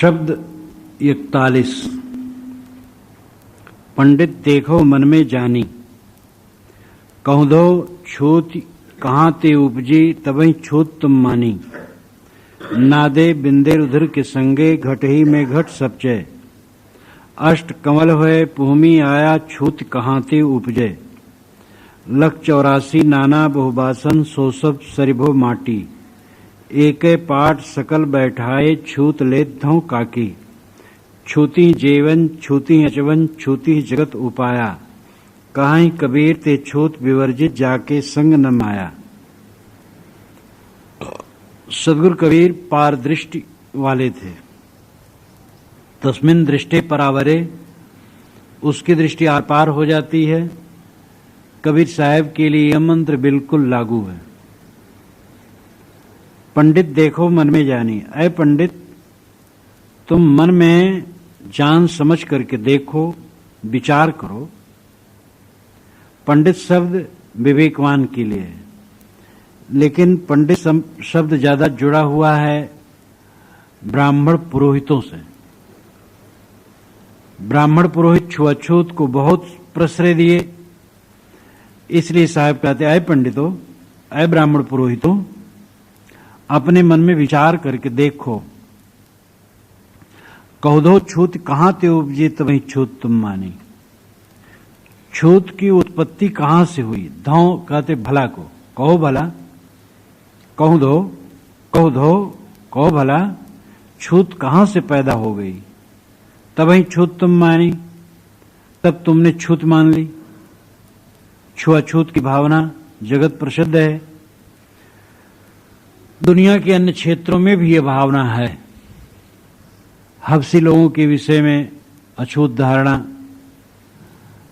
शब्द 41। पंडित देखो मन में जानी, कहूँ दो छूत कहाँ ते उपजी, तबही छूत तुम मानी। नादे बिंदेर उधर के संगे, घट ही में घट सपचे। अष्ट कमल हुए भूमि आया, छूत कहाँ ते उपजे। लख 84 नाना बहुबासन, सो सब सरिभो माटी। एके पाठ सकल बैठाए, छूत ले धौ काकी। छूती जेवन छूती अचवन, छूती जगत उपाया। कहाई कबीर ते छूत विवर्जित, जाके संग न माया। सदगुरु कबीर पार दृष्टि वाले थे। तस्मिन दृष्टि परावरे, उसकी दृष्टि आर पार हो जाती है। कबीर साहब के लिए यह मंत्र बिल्कुल लागू है। पंडित देखो मन में जानी, अय पंडित तुम मन में जान समझ करके देखो, विचार करो। पंडित शब्द विवेकवान के लिए है, लेकिन पंडित शब्द ज्यादा जुड़ा हुआ है ब्राह्मण पुरोहितों से। ब्राह्मण पुरोहित छुआछूत को बहुत प्रश्रय दिए, इसलिए साहब कहते अय पंडितों, अय ब्राह्मण पुरोहितों, अपने मन में विचार करके देखो। कहो दो छूत कहां ते उपजी, तभी छूत तुम मानी। छूत की उत्पत्ति कहां से हुई? धौ कहते भला को, कहो भला, कहो दो, कहो दो, कहो भला, छूत कहां से पैदा हो गई? तभी छूत तुम मानी, तब तुमने छूत मान ली। छुआछूत की भावना जगत प्रसिद्ध है। दुनिया के अन्य क्षेत्रों में भी यह भावना है। हबसी लोगों के विषय में अछूत धारणा,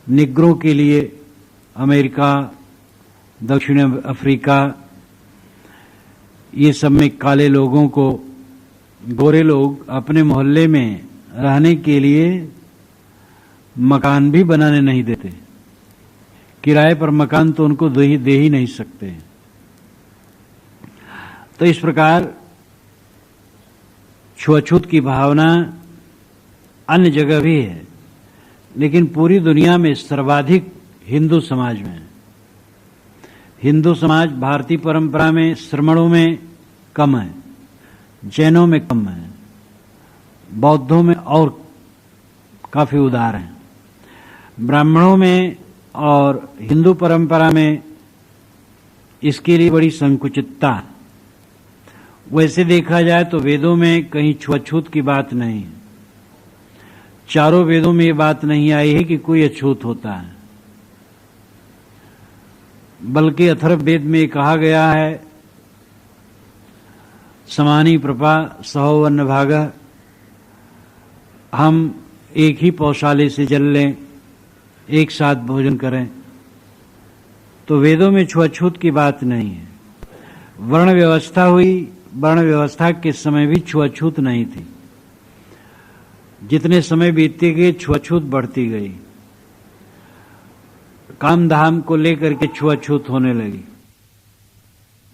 निग्रों के लिए अमेरिका, दक्षिण अफ्रीका, ये सब में काले लोगों को गोरे लोग अपने मोहल्ले में रहने के लिए मकान भी बनाने नहीं देते। किराए पर मकान तो उनको दे ही नहीं सकते। तो इस प्रकार छुआछूत की भावना अन्य जगह भी है, लेकिन पूरी दुनिया में सर्वाधिक हिंदू समाज में। हिंदू समाज भारतीय परंपरा में श्रमणों में कम है, जैनों में कम है, बौद्धों में और काफी उदार हैं। ब्राह्मणों में और हिंदू परंपरा में इसके लिए बड़ी संकुचितता है। वैसे देखा जाए तो वेदों में कहीं छुआछूत की बात नहीं है। चारों वेदों में ये बात नहीं आई है कि कोई अछूत होता है, बल्कि अथर्व वेद में कहा गया है, समानी प्रपा सहो अन्न भागा, हम एक ही पौशाले से जल लें, एक साथ भोजन करें। तो वेदों में छुआछूत की बात नहीं है। वर्ण व्यवस्था हुई, वर्ण व्यवस्था के समय भी छुआछूत नहीं थी। जितने समय बीतते गए छुआछूत बढ़ती गई। काम धाम को लेकर के छुआछूत होने लगी।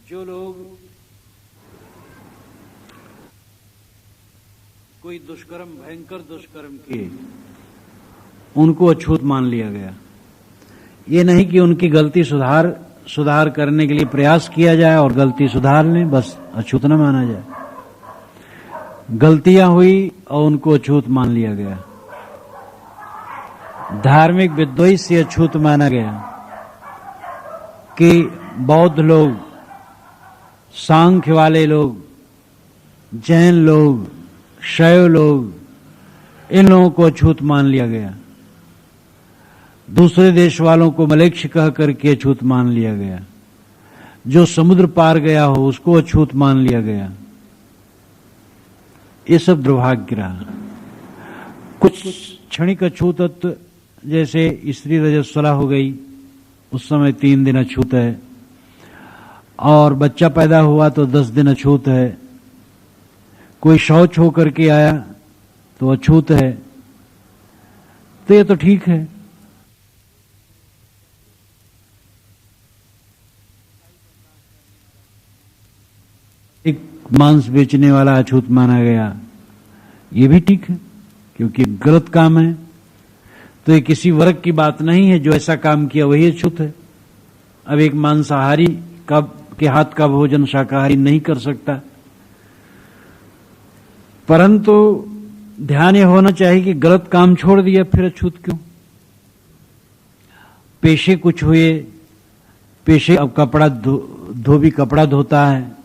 जो लोग कोई दुष्कर्म, भयंकर दुष्कर्म किए, उनको अछूत मान लिया गया। ये नहीं कि उनकी गलती सुधार करने के लिए प्रयास किया जाए और गलती सुधार लें, बस अछूत न माना जाए। गलतियां हुई और उनको अछूत मान लिया गया। धार्मिक विद्वेष से अछूत माना गया कि बौद्ध लोग, सांख्य वाले लोग, जैन लोग, शैव लोग, इन लोगों को अछूत मान लिया गया। दूसरे देश वालों को मलेच्छ कह करके अछूत मान लिया गया। जो समुद्र पार गया हो उसको अछूत मान लिया गया। ये सब दुर्भाग्य रहा। कुछ क्षणिक अछूतत्व, जैसे स्त्री रजस्वला हो गई, उस समय 3 दिन अछूत है, और बच्चा पैदा हुआ तो 10 दिन अछूत है। कोई शौच होकर के आया तो अछूत है। तो ये तो ठीक है। एक मांस बेचने वाला अछूत माना गया, ये भी ठीक है, क्योंकि गलत काम है। तो ये किसी वर्ग की बात नहीं है, जो ऐसा काम किया वही अछूत है। अब एक मांसाहारी के हाथ का भोजन शाकाहारी नहीं कर सकता, परंतु ध्यान यह होना चाहिए कि गलत काम छोड़ दिया फिर अछूत क्यों। पेशे कुछ हुए, पेशे अब कपड़ा धोबी कपड़ा धोता है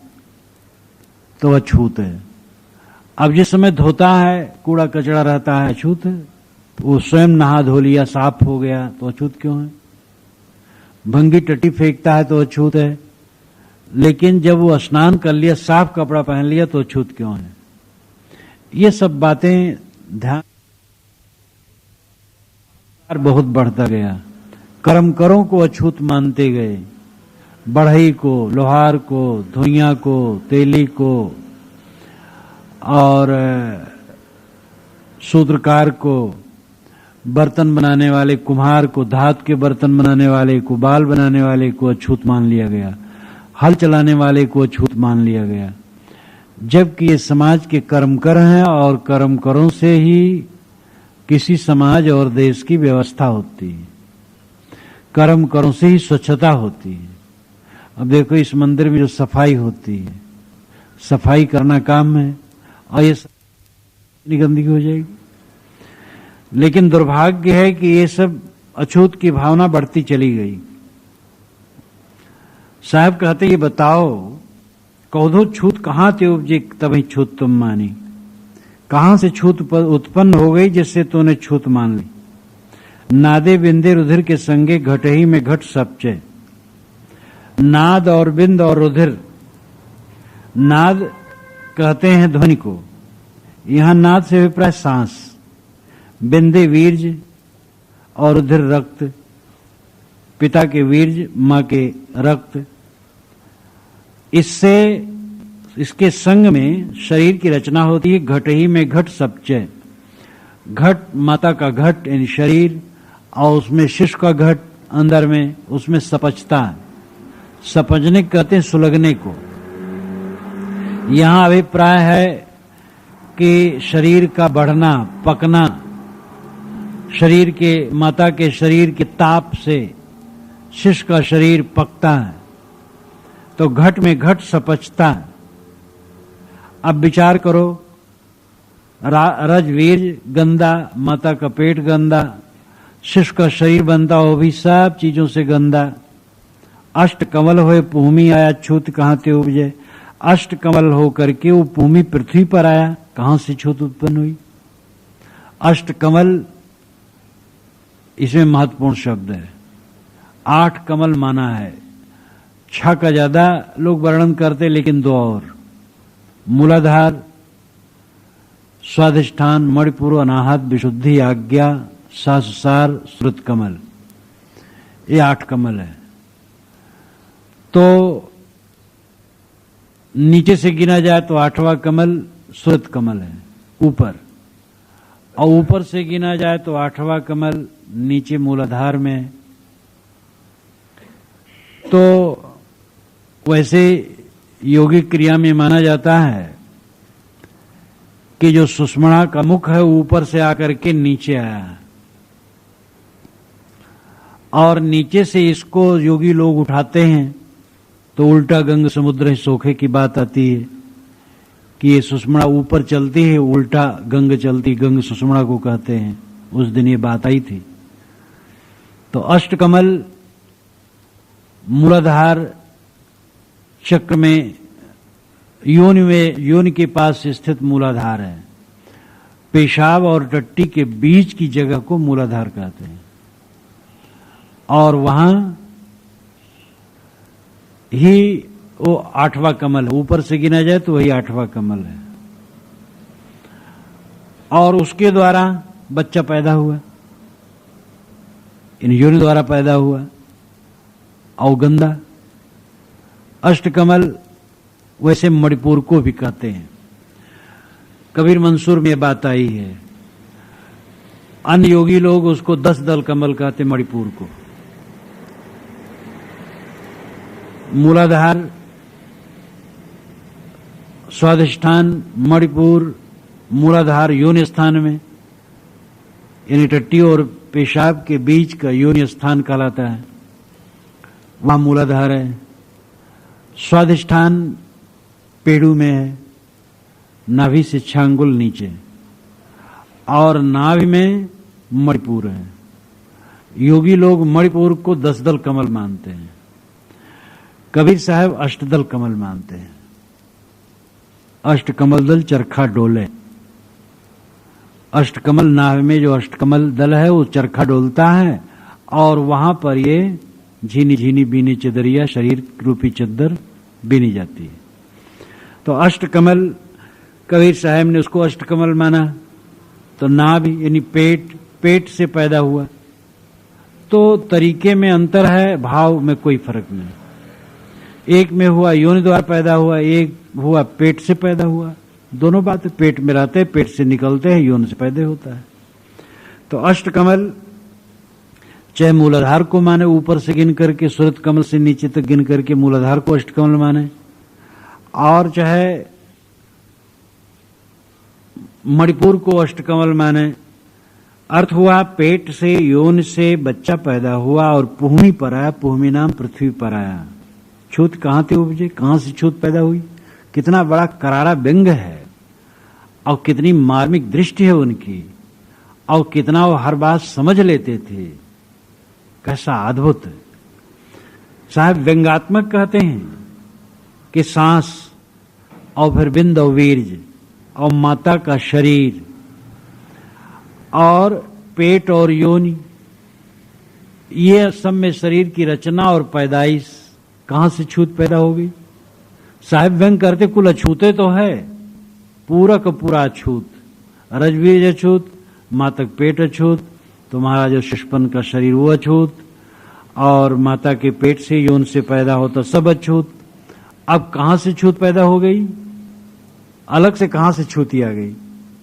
तो अछूत है। अब जिस समय धोता है कूड़ा कचरा रहता है, अछूत है। वो स्वयं नहा धो लिया, साफ हो गया तो अछूत क्यों है। भंगी टट्टी फेंकता है तो अछूत है, लेकिन जब वो स्नान कर लिया, साफ कपड़ा पहन लिया तो अछूत क्यों है। ये सब बातें ध्यान बहुत बढ़ता गया। कर्मकरों को अछूत मानते गए, बढ़ई को, लोहार को, धुइयां को, तेली को और सूत्रकार को, बर्तन बनाने वाले कुम्हार को, धात के बर्तन बनाने वाले को, बाल बनाने वाले को अछूत मान लिया गया, हल चलाने वाले को अछूत मान लिया गया। जबकि ये समाज के कर्मकर हैं और कर्मकरों से ही किसी समाज और देश की व्यवस्था होती है, कर्मकरों से ही स्वच्छता होती है। अब देखो इस मंदिर में जो सफाई होती है, सफाई करना काम है और ये गंदगी हो जाएगी। लेकिन दुर्भाग्य है कि ये सब अछूत की भावना बढ़ती चली गई। साहब कहते ये बताओ, कौधो छूत कहां ते उपजे तभी छूत तुम मानी। कहां से छूत उत्पन्न हो गई जिससे तूने छूत मान ली। नादे बिंदे रुधिर के संगे घट ही में घट सपचे। नाद और बिंद और रुधिर, नाद कहते हैं ध्वनि को, यहां नाद से अभिप्राय सांस, बिंदे वीर्ज और रुधिर रक्त, पिता के वीर्ज मां के रक्त। इससे इसके संग में शरीर की रचना होती है। घट ही में घट सपचे, घट माता का घट यानी शरीर, और उसमें शिशु का घट अंदर में, उसमें सपचता, सपजने कहते हैं सुलगने को। यहां अभिप्राय है कि शरीर का बढ़ना, पकना, शरीर के, माता के शरीर के ताप से शिशु का शरीर पकता है, तो घट में घट सपचता है। अब विचार करो, रजवीर गंदा, माता का पेट गंदा, शिशु का शरीर बनता, वो भी सब चीजों से गंदा। अष्ट कमल होए भूमि आया, छूत कहां ते उपजे। अष्ट कमल हो करके वो भूमि पृथ्वी पर आया, कहां से छूत उत्पन्न हुई। अष्ट कमल इसमें महत्वपूर्ण शब्द है। 8 कमल माना है, 6 का ज्यादा लोग वर्णन करते, लेकिन 2 और, मूलाधार, स्वाधिष्ठान, मणिपुर, अनाहत, विशुद्धि, आज्ञा, सहस्रार, श्रुत कमल, ये 8 कमल है। तो नीचे से गिना जाए तो 8वां कमल श्रुत कमल है ऊपर, और ऊपर से गिना जाए तो 8वां कमल नीचे मूलाधार में। तो वैसे योगिक क्रिया में माना जाता है कि जो सुषुम्ना का मुख है ऊपर से आकर के नीचे आया, और नीचे से इसको योगी लोग उठाते हैं तो उल्टा गंग समुद्र सोखे की बात आती है कि ये सुषुम्ना ऊपर चलती है, उल्टा गंग चलती, गंग सुषुम्ना को कहते हैं। उस दिन ये बात आई थी। तो अष्टकमल मूलाधार चक्र में, योनि के पास स्थित मूलाधार है। पेशाब और टट्टी के बीच की जगह को मूलाधार कहते हैं, और वहां ही वो 8वां कमल, ऊपर से गिना जाए तो वही 8वां कमल है। और उसके द्वारा बच्चा पैदा हुआ, इन योनि द्वारा पैदा हुआ, अवगंधा। अष्टकमल वैसे मणिपुर को भी कहते हैं। कबीर मंसूर में बात आई है। अन्य योगी लोग उसको 10 दल कमल कहते, मणिपुर को। मूलाधार, स्वाधिष्ठान, मणिपुर, मूलाधार योनि स्थान में, यानी टट्टी और पेशाब के बीच का योनि स्थान कहलाता है, वहां मूलाधार है। स्वाधिष्ठान पेड़ू में है, नाभि से 6 अंगुल नीचे, और नाभि में मणिपुर है। योगी लोग मणिपुर को 10 दल कमल मानते हैं, कबीर साहब 8 दल कमल मानते हैं। 8 कमल दल चरखा डोले, 8 कमल नाभि में जो 8 कमल दल है वो चरखा डोलता है, और वहां पर ये झीनी झीनी बीनी चदरिया शरीर रूपी चद्दर बीनी जाती है। तो 8 कमल, कबीर साहब ने उसको 8 कमल माना। तो नाभि यानी पेट से पैदा हुआ। तो तरीके में अंतर है, भाव में कोई फर्क नहीं। एक में हुआ योनि द्वारा पैदा हुआ, एक हुआ पेट से पैदा हुआ। दोनों बातें, पेट में रहते हैं, पेट से निकलते हैं, योनि से पैदा होता है। तो 8 कमल चाहे मूलाधार को माने, ऊपर से गिन करके सूरत कमल से नीचे तक गिन करके मूलाधार को 8 कमल माने, और चाहे मणिपुर को 8 कमल माने। अर्थ हुआ पेट से योनि से बच्चा पैदा हुआ और पुहमी पर आया, पुहमी नाम पृथ्वी पर आया। छूत कहां से उपजे, कहां से छूत पैदा हुई? कितना बड़ा करारा व्यंग है, और कितनी मार्मिक दृष्टि है उनकी, और कितना वो हर बात समझ लेते थे। कैसा अद्भुत! साहब व्यंगात्मक कहते हैं कि सांस और फिर बिंद और वीर्य और माता का शरीर और पेट और योनि, ये सब में शरीर की रचना और पैदाइश। कहां से छूत पैदा होगी? साहिब व्यंग करते कुल अछूते तो है, पूरा का पूरा अछूत। रजबीज अछूत, मातक पेट अछूत, तुम्हारा जो शिशुपन का शरीर वो अछूत, और माता के पेट से यौन से पैदा होता सब अछूत। अब कहां से छूत पैदा हो गई? अलग से कहां से छूती आ गई?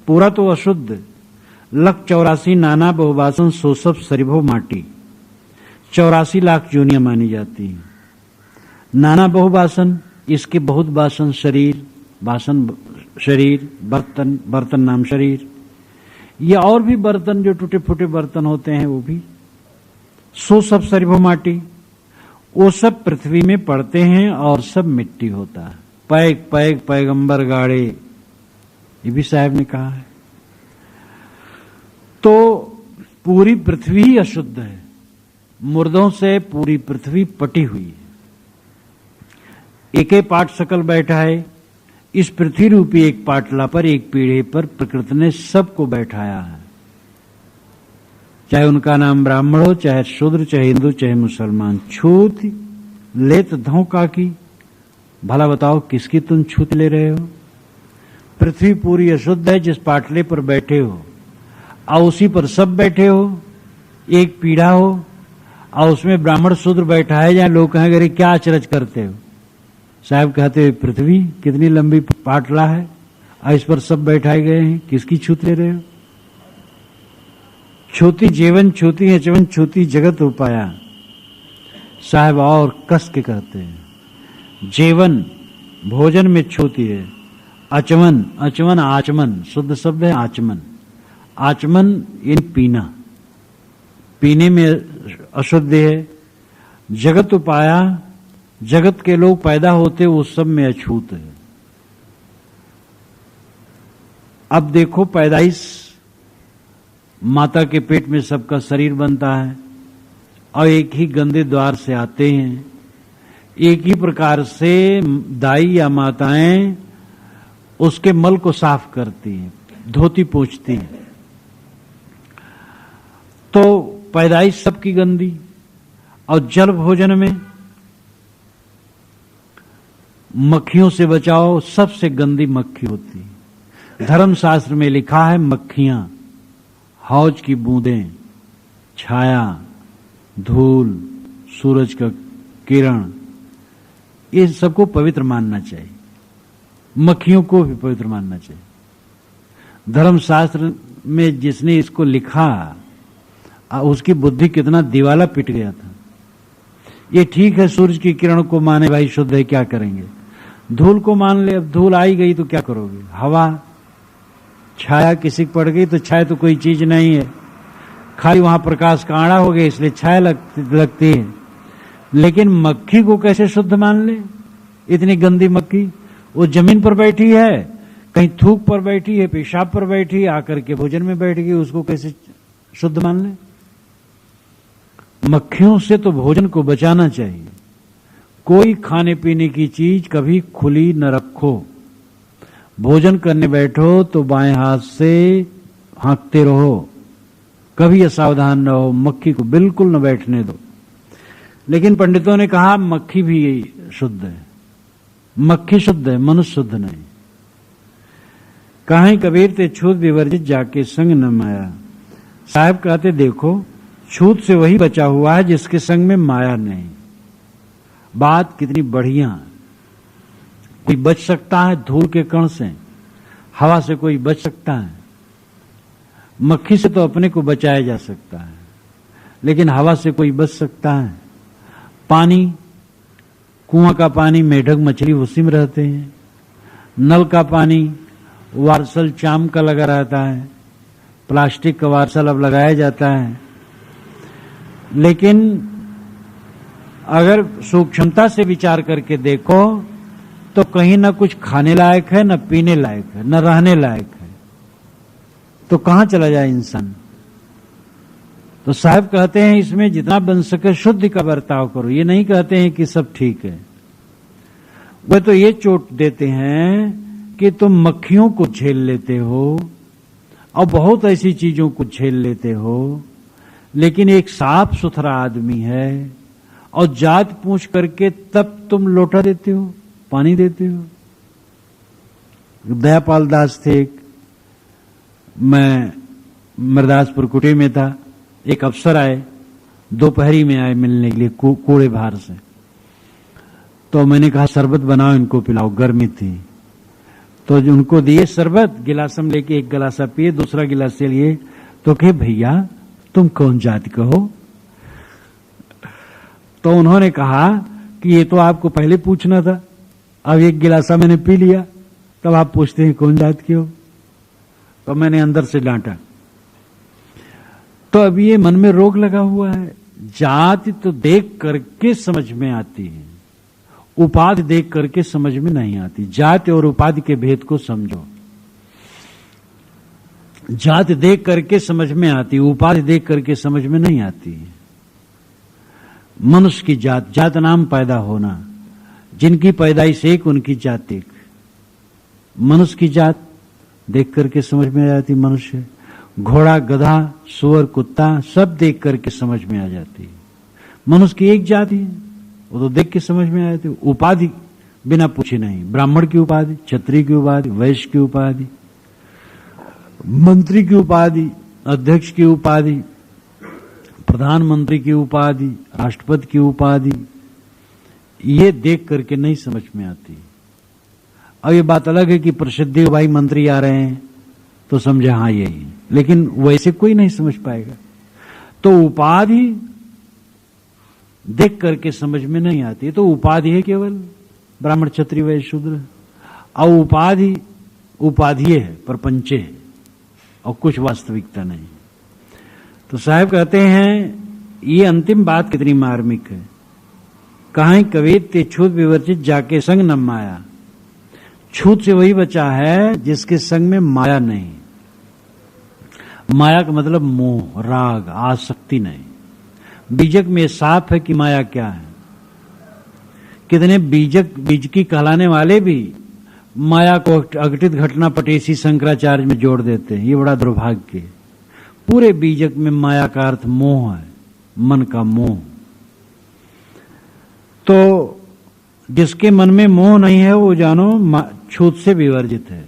पूरा तो अशुद्ध। 1,84,00,000 नाना बहुबासन सो सब सरिभो माटी, 84 लाख योनियां मानी जाती हैं। नाना बहुबासन, इसके बहुत बासन शरीर, बासन शरीर, बर्तन, बर्तन नाम शरीर, ये और भी बर्तन जो टूटे फूटे बर्तन होते हैं वो भी। सो सब सरिभो माटी, वो सब पृथ्वी में पड़ते हैं और सब मिट्टी होता है। पैग पैग पैगंबर गाड़े, ये भी साहब ने कहा है। तो पूरी पृथ्वी ही अशुद्ध है, मुर्दों से पूरी पृथ्वी पटी हुई है। एक पाट सकल बैठा है, इस पृथ्वी रूपी एक पाटला पर, एक पीढ़े पर प्रकृति ने सबको बैठाया है। चाहे उनका नाम ब्राह्मण हो, चाहे शूद्र, चाहे हिंदू, चाहे मुसलमान। छूत लेत धोखा की, भला बताओ किसकी तुम छूत ले रहे हो? पृथ्वी पूरी अशुद्ध है जिस पाटले पर बैठे हो, और उसी पर सब बैठे हो, एक पीढ़ा हो, और उसमें ब्राह्मण शूद्र बैठा है। जहां लोग कहेंगे अरे क्या अचरज करते हो? साहब कहते हैं पृथ्वी कितनी लंबी पाटला है और इस पर सब बैठाए गए हैं, किसकी छूत ले रहे हो? छूती जीवन छूती अचवन छूती जगत उपाया, साहब और कस के कहते हैं। जीवन भोजन में छूती है, अचमन, अचमन आचमन, शुद्ध शब्द है आचमन। आचमन इन पीना, पीने में अशुद्ध है। जगत उपाया, जगत के लोग पैदा होते वो सब में अछूत है। अब देखो पैदाइश, माता के पेट में सबका शरीर बनता है और एक ही गंदे द्वार से आते हैं। एक ही प्रकार से दाई या माताएं उसके मल को साफ करती हैं, धोती पोंछती हैं। तो पैदाइश सबकी गंदी। और जल भोजन में मक्खियों से बचाओ, सबसे गंदी मक्खी होती है। धर्मशास्त्र में लिखा है मक्खियां, हौज की बूंदें, छाया, धूल, सूरज का किरण, ये सबको पवित्र मानना चाहिए। मक्खियों को भी पवित्र मानना चाहिए। धर्मशास्त्र में जिसने इसको लिखा उसकी बुद्धि कितना दिवाला पिट गया था। ये ठीक है सूरज की किरण को माने, भाई शुद्ध है, क्या करेंगे? धूल को मान ले, अब धूल आई गई तो क्या करोगे? हवा, छाया किसी की पड़ गई तो छाया तो कोई चीज नहीं है, खाली वहां प्रकाश का आड़ा हो गया इसलिए छाया लगती है। लेकिन मक्खी को कैसे शुद्ध मान ले? इतनी गंदी मक्खी, वो जमीन पर बैठी है, कहीं थूक पर बैठी है, पेशाब पर बैठी है, आकर के भोजन में बैठ गई, उसको कैसे शुद्ध मान ले? मक्खियों से तो भोजन को बचाना चाहिए। कोई खाने पीने की चीज कभी खुली न रखो। भोजन करने बैठो तो बाएं हाथ से हाँकते रहो, कभी असावधान न हो, मक्खी को बिल्कुल न बैठने दो। लेकिन पंडितों ने कहा मक्खी भी शुद्ध है, मक्खी शुद्ध है, मनुष्य शुद्ध नहीं। कहीं कबीर ते छूत विवर्जित जाके संग न माया। साहब कहते देखो, छूत से वही बचा हुआ है जिसके संग में माया नहीं। बात कितनी बढ़िया। कोई बच सकता है धूल के कण से, हवा से कोई बच सकता है? मक्खी से तो अपने को बचाया जा सकता है, लेकिन हवा से कोई बच सकता है? पानी, कुआं का पानी, मेढक मछली उसी में रहते हैं। नल का पानी वार्सल चाम का लगा रहता है, प्लास्टिक का वार्सल अब लगाया जाता है। लेकिन अगर सूक्ष्मता से विचार करके देखो तो कहीं ना कुछ खाने लायक है, न पीने लायक है, न रहने लायक है, तो कहां चला जाए इंसान? तो साहब कहते हैं इसमें जितना बन सके शुद्ध का बर्ताव करो। ये नहीं कहते हैं कि सब ठीक है, वे तो ये चोट देते हैं कि तुम मक्खियों को झेल लेते हो और बहुत ऐसी चीजों को झेल लेते हो, लेकिन एक साफ सुथरा आदमी है और जात पूछ करके तब तुम लोटा देते हो, पानी देते हो। दयापाल दास थे, मैं मरदासपुर कुटी में था, एक अफसर आए, दोपहरी में आए मिलने के लिए कूड़े भार से। तो मैंने कहा शरबत बनाओ इनको पिलाओ, गर्मी थी। तो उनको दिए शरबत, गिलासम लेके एक गिलासा पिए, दूसरा गिलास लिए तो कहे भैया तुम कौन जाति का हो? तो उन्होंने कहा कि ये तो आपको पहले पूछना था, अब एक गिलासा मैंने पी लिया, तब आप पूछते हैं कौन जात के हो। तो मैंने अंदर से डांटा। तो अब ये मन में रोग लगा हुआ है। जाति तो देख करके समझ में आती है, उपाधि देख करके समझ में नहीं आती। जाति और उपाधि के भेद को समझो। जाति देख करके समझ में आती, उपाधि देख करके समझ में नहीं आती। मनुष्य की जात, जात नाम पैदा होना, जिनकी पैदाइश एक उनकी जात एक। मनुष्य की जात देख करके समझ में आ जाती। मनुष्य, घोड़ा, गधा, सुअर, कुत्ता सब देख करके समझ में आ जाती है। मनुष्य की एक जाति है, वो तो देख के समझ में आ जाती है। उपाधि बिना पूछे नहीं, ब्राह्मण की उपाधि, क्षत्रिय की उपाधि, वैश्य की उपाधि, मंत्री की उपाधि, अध्यक्ष की उपाधि, प्रधानमंत्री की उपाधि, राष्ट्रपति की उपाधि, ये देख करके नहीं समझ में आती। अब ये बात अलग है कि प्रसिद्धि भाई मंत्री आ रहे हैं तो समझे हाँ यही, लेकिन वैसे कोई नहीं समझ पाएगा। तो उपाधि देख करके समझ में नहीं आती। तो उपाधि है केवल ब्राह्मण, क्षत्रिय, वैश्य, शूद्र। और उपाधि उपाधि है, प्रपंचे है, और कुछ वास्तविकता नहीं। तो साहब कहते हैं ये अंतिम बात कितनी मार्मिक है। कहीं कबीर ते छूत विवर्जित जाके संग न माया। छूत से वही बचा है जिसके संग में माया नहीं। माया का मतलब मोह, राग, आसक्ति नहीं। बीजक में साफ है कि माया क्या है। कितने बीजकी कहलाने वाले भी माया को अघटित घटना पटेसी शंकराचार्य में जोड़ देते हैं। ये बड़ा दुर्भाग्य है। पूरे बीजक में माया का अर्थ मोह है, मन का मोह। तो जिसके मन में मोह नहीं है वो जानो छूत से विवर्जित है,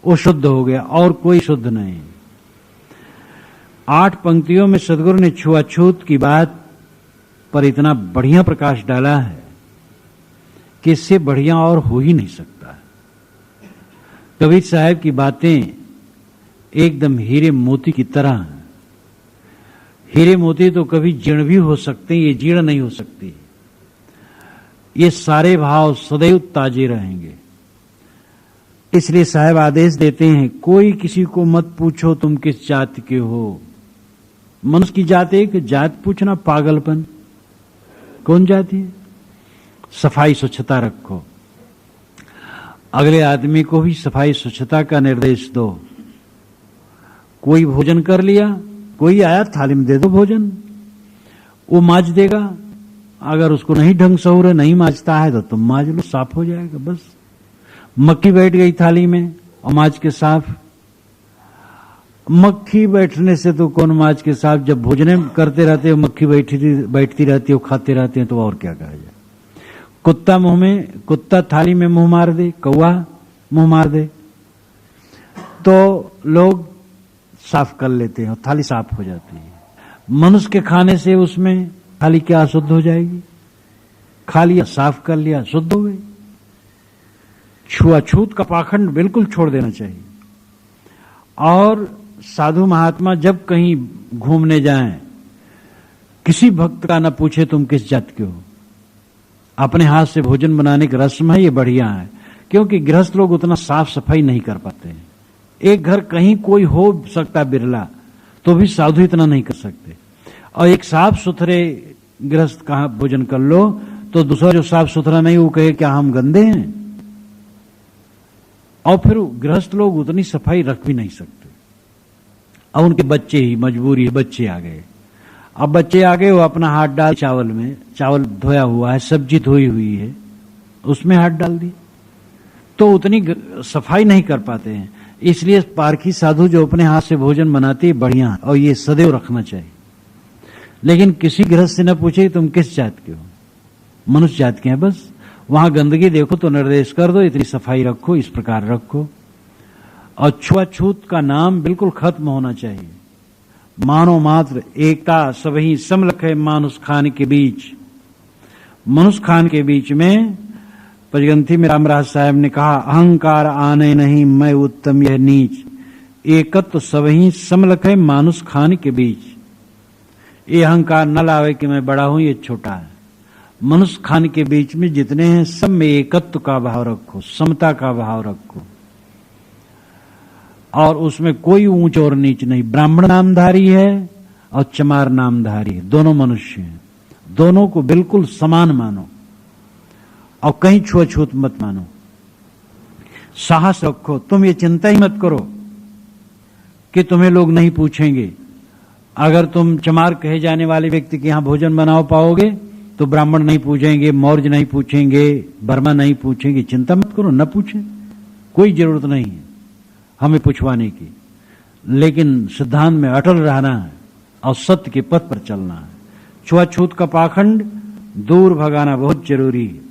वो शुद्ध हो गया, और कोई शुद्ध नहीं। 8 पंक्तियों में सदगुरु ने छुआछूत की बात पर इतना बढ़िया प्रकाश डाला है कि इससे बढ़िया और हो ही नहीं सकता। कबीर साहब की बातें एकदम हीरे मोती की तरह हैं। हीरे मोती तो कभी जीर्ण भी हो सकते हैं, ये जीर्ण नहीं हो सकती। ये सारे भाव सदैव ताजे रहेंगे। इसलिए साहब आदेश देते हैं, कोई किसी को मत पूछो तुम किस जाति के हो। मनुष्य की जाति एक, जात पूछना पागलपन। कौन जाति है? सफाई स्वच्छता रखो, अगले आदमी को भी सफाई स्वच्छता का निर्देश दो। कोई भोजन कर लिया, कोई आया थाली में दे दो भोजन, वो मांज देगा। अगर उसको नहीं ढंग से हो रहा, नहीं मांजता है तो तुम मांज लो, साफ हो जाएगा। बस मक्खी बैठ गई थाली में और मांज के साफ। मक्खी बैठने से तो कौन मांज के साफ? जब भोजन करते रहते हो मक्खी बैठती रहती हो, खाते रहते हैं, तो और क्या कहा जाए। कुत्ता थाली में मुंह मार दे, कौवा मुंह मार दे, तो लोग साफ कर लेते हैं और थाली साफ हो जाती है। मनुष्य के खाने से उसमें थाली क्या अशुद्ध हो जाएगी? खा लिया, साफ कर लिया, शुद्ध हो गई। छुआछूत का पाखंड बिल्कुल छोड़ देना चाहिए। और साधु महात्मा जब कहीं घूमने जाएं, किसी भक्त का न पूछे तुम किस जात के हो। अपने हाथ से भोजन बनाने की रस्म है, ये बढ़िया है, क्योंकि गृहस्थ लोग उतना साफ सफाई नहीं कर पाते हैं। एक घर कहीं कोई हो सकता बिरला, तो भी साधु इतना नहीं कर सकते। और एक साफ सुथरे गृहस्थ का भोजन कर लो, तो दूसरा जो साफ सुथरा नहीं वो कहे क्या हम गंदे हैं। और फिर गृहस्थ लोग उतनी सफाई रख भी नहीं सकते। और उनके बच्चे ही, मजबूरी है, बच्चे आ गए। अब बच्चे आ गए, वो अपना हाथ डाल चावल में, चावल धोया हुआ है, सब्जी धोई हुई है, उसमें हाथ डाल दी, तो उतनी सफाई नहीं कर पाते हैं। इसलिए पारखी साधु जो अपने हाथ से भोजन बनाते हैं बढ़िया है, और ये सदैव रखना चाहिए। लेकिन किसी गृहस्थ से न पूछे तुम किस जात के हो, मनुष्य जात के हैं, बस वहां गंदगी देखो तो निर्देश कर दो, इतनी सफाई रखो, इस प्रकार रखो। और छुआछूत का नाम बिल्कुल खत्म होना चाहिए। मानो मात्र एकता सबही समलख है मानुष खान के बीच। मनुष्य खान के बीच में पंचग्रंथी में रामराज साहब ने कहा, अहंकार आने नहीं मैं उत्तम यह नीच, एकत्व सबही समलख है मानुष खान के बीच। ये अहंकार न लावे कि मैं बड़ा हूं, ये छोटा है। मनुष्य खान के बीच में जितने हैं सब में एकत्व का भाव रखो, समता का भाव रखो, और उसमें कोई ऊंच और नीच नहीं। ब्राह्मण नामधारी है और चमार नामधारी है, दोनों मनुष्य हैं, दोनों को बिल्कुल समान मानो और कहीं छुआछूत मत मानो। साहस रखो, तुम ये चिंता ही मत करो कि तुम्हें लोग नहीं पूछेंगे। अगर तुम चमार कहे जाने वाले व्यक्ति के यहां भोजन बनाओ पाओगे तो ब्राह्मण नहीं पूछेंगे, मौर्य नहीं पूछेंगे, बर्मा नहीं पूछेंगे। चिंता मत करो, न पूछें, कोई जरूरत नहीं है हमें पूछवाने की। लेकिन सिद्धांत में अटल रहना है और सत्य के पथ पर चलना है। छुआछूत का पाखंड दूर भगाना बहुत जरूरी है।